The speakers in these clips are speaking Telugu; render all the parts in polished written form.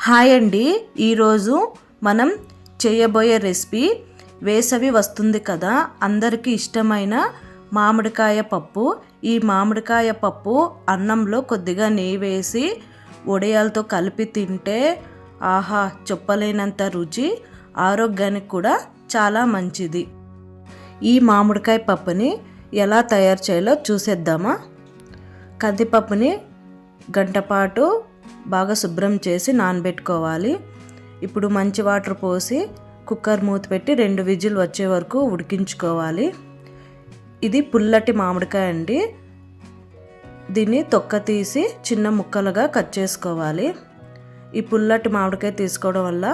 హాయ్ అండి, ఈరోజు మనం చేయబోయే రెసిపీ వేసవి వస్తుంది కదా, అందరికీ ఇష్టమైన మామిడికాయ పప్పు. ఈ మామిడికాయ పప్పు అన్నంలో కొద్దిగా నెయ్యి వేసి వడియాలతో కలిపి తింటే ఆహా చెప్పలేనంత రుచి, ఆరోగ్యానికి కూడా చాలా మంచిది. ఈ మామిడికాయ పప్పుని ఎలా తయారు చేయాలో చూసేద్దామా. కందిపప్పుని గంట పాటు బాగా శుభ్రం చేసి నానబెట్టుకోవాలి. ఇప్పుడు మంచి వాటర్ పోసి కుక్కర్ మూత పెట్టి 2 విజిల్ వచ్చే వరకు ఉడికించుకోవాలి. ఇది పుల్లటి మామిడికాయ అండి. దీన్ని తొక్క తీసి చిన్న ముక్కలుగా కట్ చేసుకోవాలి. ఈ పుల్లటి మామిడికాయ తీసుకోవడం వల్ల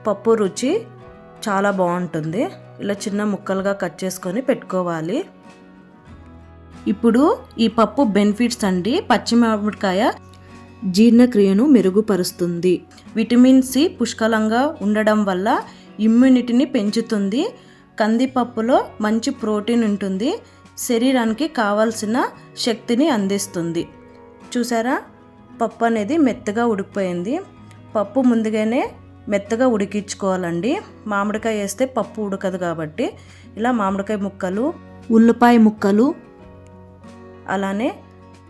పప్పు రుచి చాలా బాగుంటుంది. ఇలా చిన్న ముక్కలుగా కట్ చేసుకొని పెట్టుకోవాలి. ఇప్పుడు ఈ పప్పు బెనిఫిట్స్ అండి. పచ్చి మామిడికాయ జీర్ణక్రియను మెరుగుపరుస్తుంది. విటమిన్ సి పుష్కలంగా ఉండడం వల్ల ఇమ్యూనిటీని పెంచుతుంది. కందిపప్పులో మంచి ప్రోటీన్ ఉంటుంది. శరీరానికి కావాల్సిన శక్తిని అందిస్తుంది. చూసారా, పప్పు అనేది మెత్తగా ఉడికిపోయింది. పప్పు ముందుగానే మెత్తగా ఉడికించుకోవాలండి. మామిడికాయ వేస్తే పప్పు ఉడకదు కాబట్టి ఇలా మామిడికాయ ముక్కలు, ఉల్లిపాయ ముక్కలు, అలానే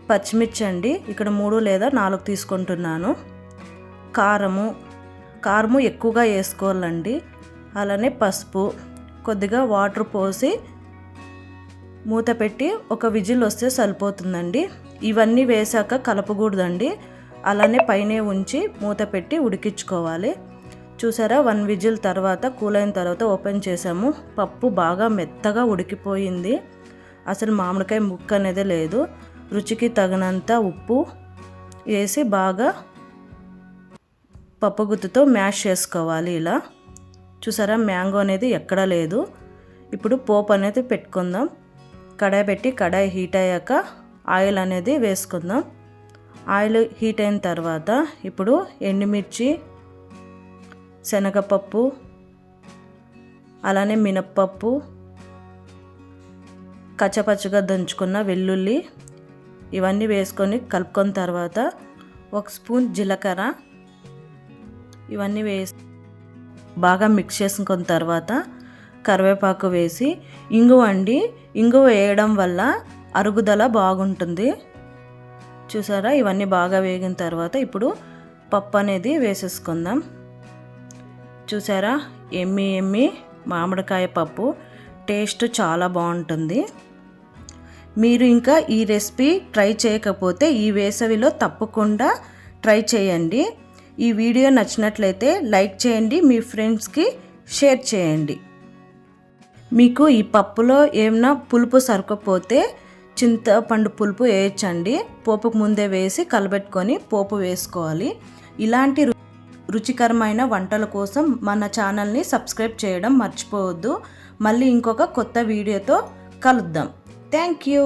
పచ్చిమిర్చి అండి, ఇక్కడ 3 లేదా 4 తీసుకుంటున్నాను. కారము ఎక్కువగా వేసుకోవాలండి. అలానే పసుపు, కొద్దిగా వాటర్ పోసి మూత పెట్టి ఒక విజిల్ వస్తే సరిపోతుందండి. ఇవన్నీ వేసాక కలపకూడదండి. అలానే పైనే ఉంచి మూత పెట్టి ఉడికించుకోవాలి. చూసారా, 1 విజిల్ తర్వాత కూల్ అయిన తర్వాత ఓపెన్ చేసాము. పప్పు బాగా మెత్తగా ఉడికిపోయింది. అసలు మామిడికాయ ముక్క అనేది లేదు. రుచికి తగినంత ఉప్పు వేసి బాగా పప్పు గుత్తుతో మ్యాష్ చేసుకోవాలి. ఇలా చూసారా, మ్యాంగో అనేది ఎక్కడా లేదు. ఇప్పుడు పోపు అనేది పెట్టుకుందాం. కడాయి పెట్టి కడాయి హీట్ అయ్యాక ఆయిల్ అనేది వేసుకుందాం. ఆయిల్ హీట్ అయిన తర్వాత ఇప్పుడు ఎండుమిర్చి, శనగపప్పు, అలానే మినప్పప్పు, కచ్చపచ్చగా దంచుకున్న వెల్లుల్లి ఇవన్నీ వేసుకొని కలుపుకున్న తర్వాత 1 స్పూన్ జీలకర్ర ఇవన్నీ వేసి బాగా మిక్స్ చేసుకున్న తర్వాత కరివేపాకు వేసి ఇంగువ అండి. ఇంగువ వేయడం వల్ల అరుగుదల బాగుంటుంది. చూసారా, ఇవన్నీ బాగా వేగిన తర్వాత ఇప్పుడు పప్పు అనేది వేసేసుకుందాం. చూసారా, ఎమ్మి మామిడికాయ పప్పు టేస్ట్ చాలా బాగుంటుంది. మీరు ఇంకా ఈ రెసిపీ ట్రై చేయకపోతే ఈ వేసవిలో తప్పకుండా ట్రై చేయండి. ఈ వీడియో నచ్చినట్లయితే లైక్ చేయండి, మీ ఫ్రెండ్స్కి షేర్ చేయండి. మీకు ఈ పప్పులో ఏమైనా పులుపు సరిపోతే చింతపండు పులుపు వేయచ్చండి. పోపుకు ముందే వేసి కలబెట్టుకొని పోపు వేసుకోవాలి. ఇలాంటి రుచికరమైన వంటల కోసం మన ఛానల్ని సబ్స్క్రైబ్ చేయడం మర్చిపోవద్దు. మళ్ళీ ఇంకొక కొత్త వీడియోతో కలుద్దాం. Thank you.